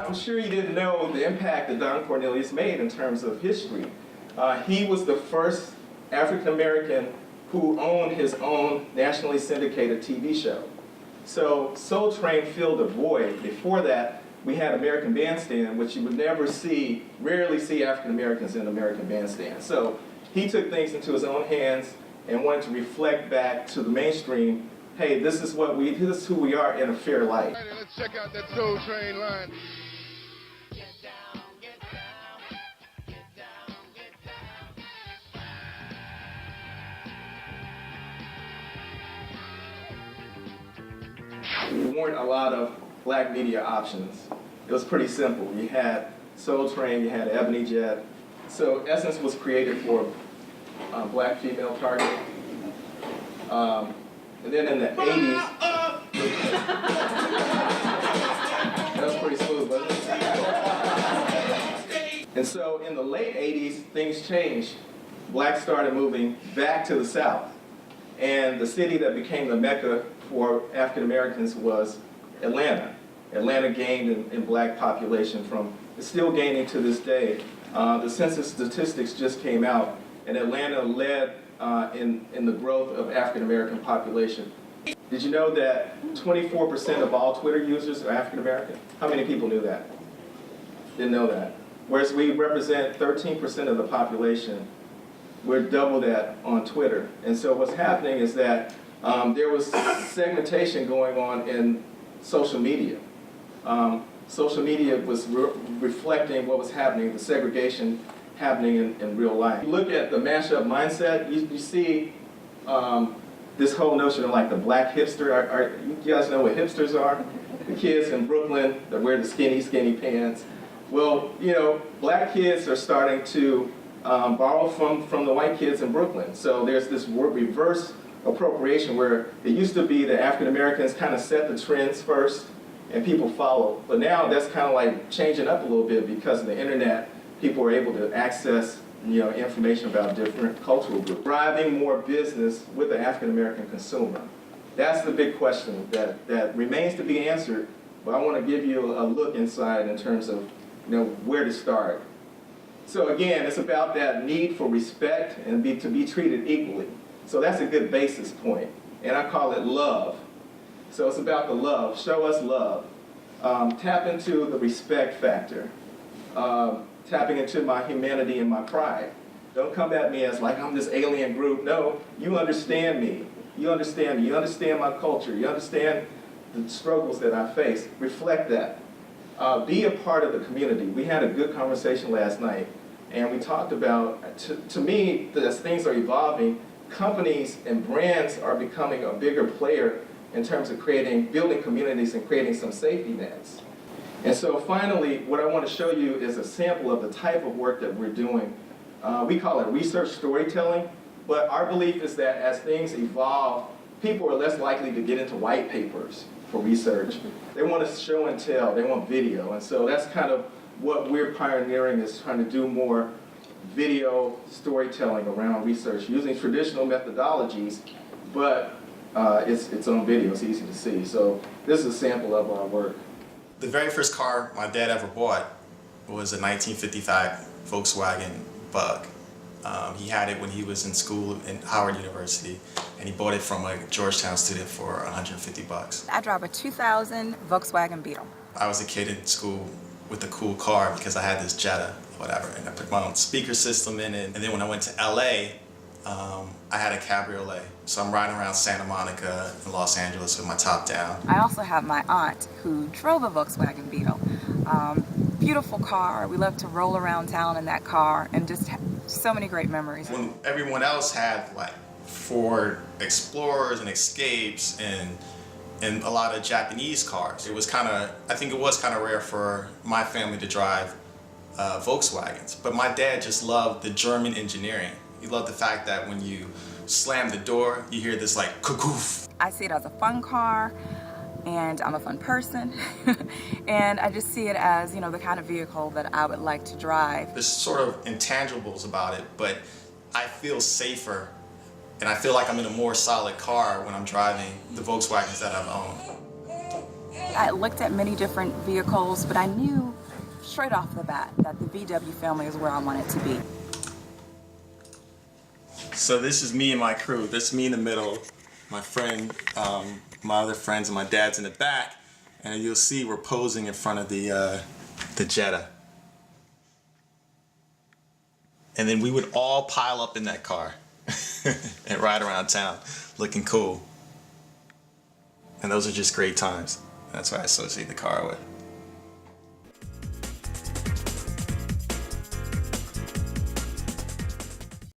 I'm sure you didn't know the impact that Don Cornelius made in terms of history. He was the first African American who owned his own nationally syndicated TV show. So Soul Train filled a void. Before that, we had American Bandstand, which you would never see, rarely see African Americans in American Bandstand. So he took things into his own hands and wanted to reflect back to the mainstream, hey, this is who we are in a fair light. All right, let's check out that Soul Train line. There weren't a lot of black media options. It was pretty simple. You had Soul Train, you had Ebony Jet. So Essence was created for black female targeting. And then in the 80s, that was pretty smooth, wasn't it? And so in the late 80s, things changed. Blacks started moving back to the South. And the city that became the Mecca for African Americans was Atlanta. Atlanta gained in black population it's still gaining to this day. The census statistics just came out, and Atlanta led in the growth of African American population. Did you know that 24% of all Twitter users are African American? How many people knew that? Didn't know that. Whereas we represent 13% of the population, we're double that on Twitter. And so what's happening is that there was segmentation going on in social media. Social media was reflecting what was happening, the segregation happening in real life. You look at the mashup mindset, you see this whole notion of like the black hipster. You guys know what hipsters are? The kids in Brooklyn that wear the skinny pants. Well, you know, black kids are starting to borrow from the white kids in Brooklyn. So there's this reverse appropriation where it used to be that African Americans kind of set the trends first and people follow. But now that's kind of like changing up a little bit because of the internet. People are able to access information about different cultural groups. Driving more business with the African American consumer. That's the big question that remains to be answered, but I want to give you a look inside in terms of where to start. So again, it's about that need for respect and to be treated equally. So that's a good basis point, and I call it love. So it's about the love. Show us love. Tap into the respect factor. Tapping into my humanity and my pride. Don't come at me as like I'm this alien group. No, you understand me. You understand me. You understand my culture. You understand the struggles that I face. Reflect that. Be a part of the community. We had a good conversation last night, and we talked about, to me, as things are evolving, companies and brands are becoming a bigger player in terms of building communities and creating some safety nets. And so finally, what I want to show you is a sample of the type of work that we're doing. We call it research storytelling, but our belief is that as things evolve, people are less likely to get into white papers for research. They want to show and tell, they want video. And so that's kind of what we're pioneering, is trying to do more video storytelling around research using traditional methodologies, but it's on video, it's easy to see. So this is a sample of our work. The very first car my dad ever bought was a 1955 Volkswagen Bug. He had it when he was in school in Howard University, and he bought it from a Georgetown student for $150. I drive a 2000 Volkswagen Beetle. I was a kid in school with a cool car because I had this Jetta, whatever, and I put my own speaker system in it. And then when I went to LA, I had a cabriolet. So I'm riding around Santa Monica and Los Angeles with my top down. I also have my aunt who drove a Volkswagen Beetle. Beautiful car. We love to roll around town in that car and just have so many great memories. When everyone else had like Ford Explorers and Escapes and a lot of Japanese cars, I think it was kind of rare for my family to drive Volkswagens. But my dad just loved the German engineering. He loved the fact that when you slam the door, you hear this like kukoof. I see it as a fun car, and I'm a fun person, and I just see it as, the kind of vehicle that I would like to drive. There's sort of intangibles about it, but I feel safer, and I feel like I'm in a more solid car when I'm driving the Volkswagens that I've owned. I looked at many different vehicles, but I knew straight off the bat that the VW family is where I wanted to be. So this is me and my crew. This is me in the middle, my friend, my other friends, and my dad's in the back. And you'll see we're posing in front of the Jetta. And then we would all pile up in that car and ride around town looking cool. And those are just great times. That's what I associate the car with.